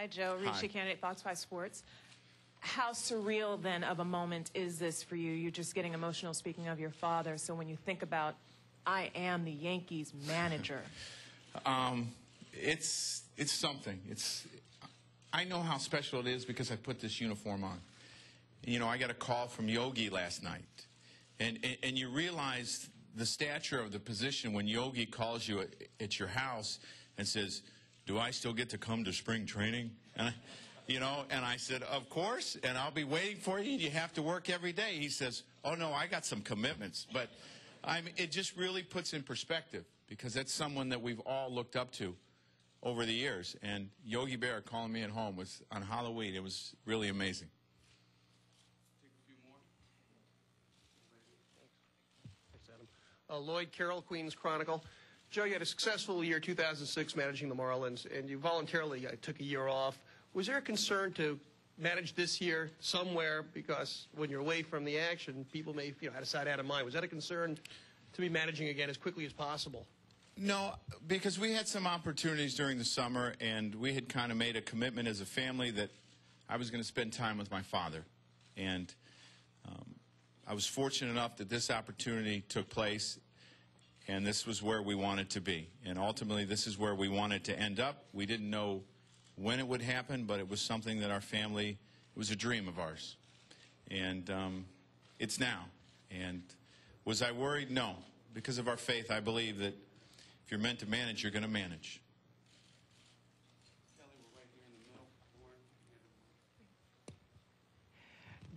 Hi, Joe. Hi. Ricci, candidate, Fox 5 Sports. How surreal, then, of a moment is this for you? You're just getting emotional speaking of your father. So when you think about, I am the Yankees manager. It's something. I know how special it is because I put this uniform on. You know, I got a call from Yogi last night. And you realize the stature of the position when Yogi calls you at your house and says, do I still get to come to spring training? And I said, of course, and I'll be waiting for you. You have to work every day. He says, oh, no, I got some commitments. But it just really puts in perspective because that's someone that we've all looked up to over the years. And Yogi Berra calling me at home was on Halloween. It was really amazing. Take a few more. Lloyd Carroll, Queens Chronicle. Joe, you had a successful year 2006 managing the Marlins, and you voluntarily took a year off. Was there a concern to manage this year somewhere because when you're away from the action, people may out of sight, out of mind? Was that a concern to be managing again as quickly as possible? No, because we had some opportunities during the summer, and we had kind of made a commitment as a family that I was going to spend time with my father. And I was fortunate enough that this opportunity took place, and this was where we wanted to be. And ultimately, this is where we wanted to end up. We didn't know when it would happen, but it was something that our family, it was a dream of ours. And it's now. And was I worried? No. Because of our faith, I believe that if you're meant to manage, you're going to manage.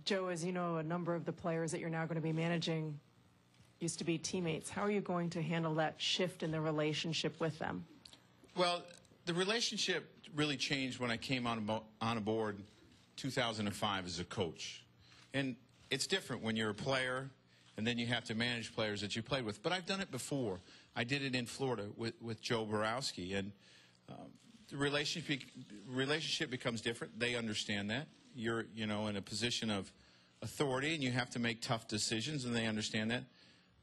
Joe, as you know, a number of the players that you're now going to be managing used to be teammates. How are you going to handle that shift in the relationship with them? Well, the relationship really changed when I came on board 2005 as a coach. And it's different when you're a player and then you have to manage players that you played with. But I've done it before. I did it in Florida with Joe Borowski. And the relationship becomes different. They understand that. You're, in a position of authority and you have to make tough decisions, and they understand that.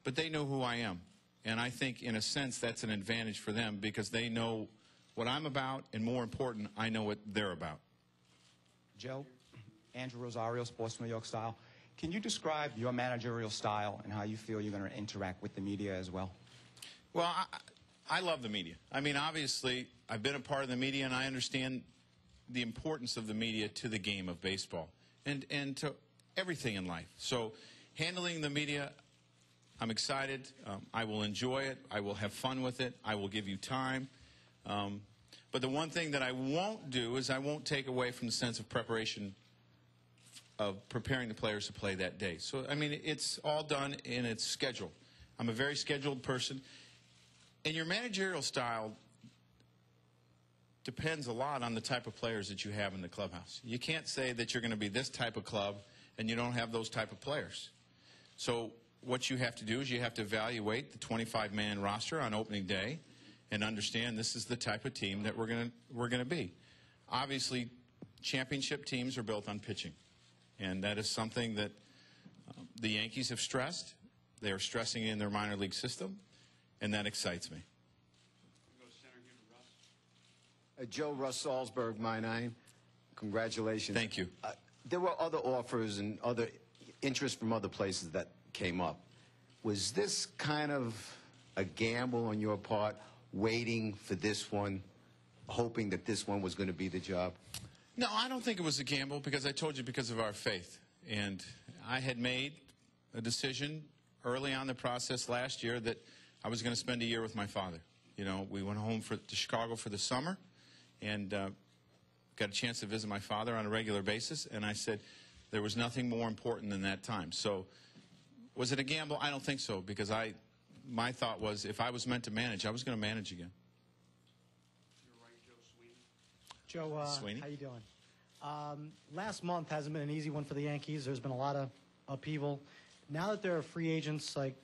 But they know who I am. And I think, in a sense, that's an advantage for them because they know what I'm about, and more important, I know what they're about. Joe, Andrew Rosario, Sports New York Style. Can you describe your managerial style and how you feel you're going to interact with the media as well? Well, I love the media. I mean, obviously, I've been a part of the media, and I understand the importance of the media to the game of baseball and to everything in life. So handling the media, I'm excited. I will enjoy it. I will have fun with it. I will give you time. But the one thing that I won't do is I won't take away from the sense of preparation of preparing the players to play that day. So, I mean, it's all done in its schedule. I'm a very scheduled person. And your managerial style depends a lot on the type of players that you have in the clubhouse. You can't say that you're going to be this type of club and you don't have those type of players. So what you have to do is you have to evaluate the 25-man roster on opening day and understand this is the type of team that we're going to be. Obviously, championship teams are built on pitching, and that is something that the Yankees have stressed. They are stressing it in their minor league system, and that excites me. Joe, Russ Salzberg, my name. Congratulations. Thank you. There were other offers and other interest from other places that came up. Was this kind of a gamble on your part, waiting for this one, hoping that this one was going to be the job? No, I don't think it was a gamble because I told you because of our faith. And I had made a decision early on in the process last year that I was going to spend a year with my father. You know, we went home to Chicago for the summer and got a chance to visit my father on a regular basis. And I said there was nothing more important than that time. So was it a gamble? I don't think so because my thought was if I was meant to manage, I was going to manage again. Joe, Sweeney. how you doing? Last month hasn't been an easy one for the Yankees. There's been a lot of upheaval. Now that there are free agents like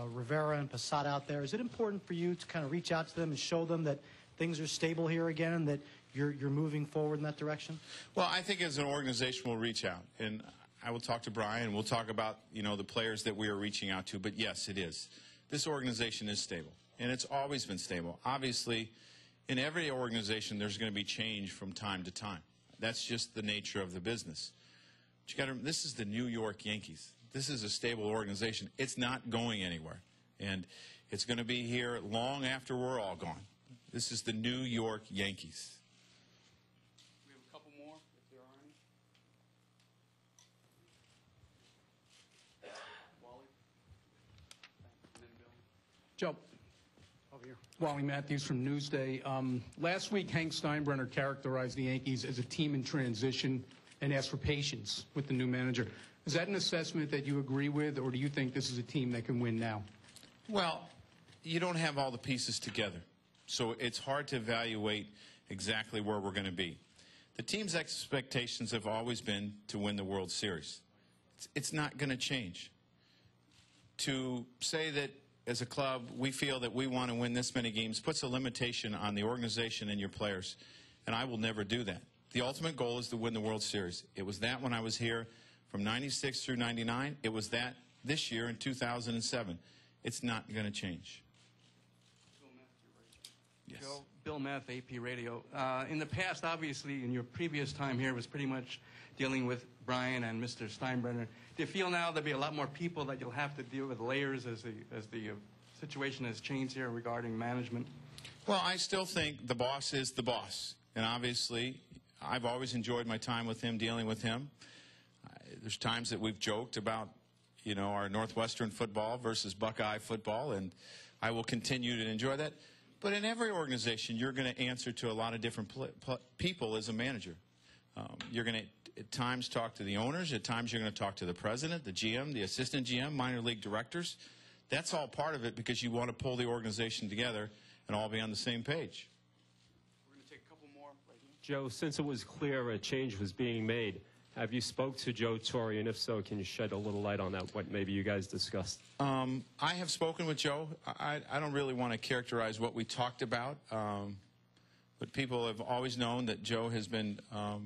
Rivera and Posada out there, is it important for you to kind of reach out to them and show them that things are stable here again and that you're moving forward in that direction? Well, I think as an organization we'll reach out, and I will talk to Brian, and we'll talk about, the players that we are reaching out to. But yes, it is. This organization is stable, and it's always been stable. Obviously, in every organization, there's going to be change from time to time. That's just the nature of the business. But you got to, this is the New York Yankees. This is a stable organization. It's not going anywhere. And it's going to be here long after we're all gone. This is the New York Yankees. We have a couple more, if there are any. Wally? And then Bill. Joe. Over here. Wally Matthews from Newsday. Last week, Hank Steinbrenner characterized the Yankees as a team in transition and asked for patience with the new manager. Is that an assessment that you agree with, or do you think this is a team that can win now? Well, you don't have all the pieces together, so it's hard to evaluate exactly where we're going to be. The team's expectations have always been to win the World Series. It's not going to change. To say that as a club we feel that we want to win this many games puts a limitation on the organization and your players, and I will never do that. The ultimate goal is to win the World Series. It was that when I was here from 96 through 99. It was that this year in 2007. It's not going to change. Yes. Joe, Bill Meth, AP Radio. In the past, obviously, in your previous time here, was pretty much dealing with Brian and Mr. Steinbrenner. Do you feel now there'll be a lot more people that you'll have to deal with layers as the situation has changed here regarding management? Well, I still think the boss is the boss. And obviously, I've always enjoyed my time with him, dealing with him. There's times that we've joked about, you know, our Northwestern football versus Buckeye football, and I will continue to enjoy that. But in every organization, you're going to answer to a lot of different people as a manager. You're going to, at times, talk to the owners. At times, you're going to talk to the president, the GM, the assistant GM, minor league directors. That's all part of it because you want to pull the organization together and all be on the same page. We're going to take a couple more right here. Joe, since it was clear a change was being made, have you spoke to Joe Torre, and if so, can you shed a little light on that, what maybe you guys discussed? I have spoken with Joe. I don't really want to characterize what we talked about, but people have always known that Joe has been a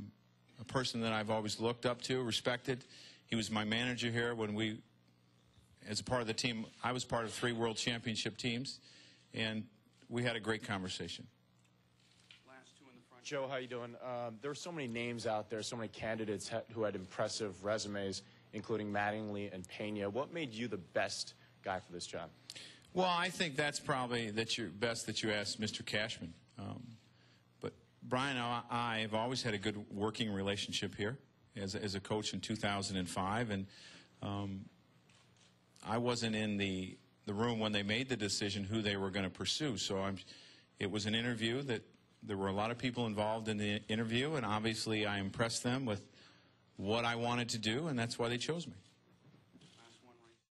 person that I've always looked up to, respected. He was my manager here when we, as a part of the team, I was part of 3 World Championship teams, and we had a great conversation. Joe, how you doing? There were so many names out there, so many candidates who had impressive resumes, including Mattingly and Pena. What made you the best guy for this job? Well, I think that's probably best that you ask Mr. Cashman. But Brian and I have always had a good working relationship here as a coach in 2005, and I wasn't in the room when they made the decision who they were going to pursue. So it was an interview that there were a lot of people involved in the interview, and obviously I impressed them with what I wanted to do, and that's why they chose me.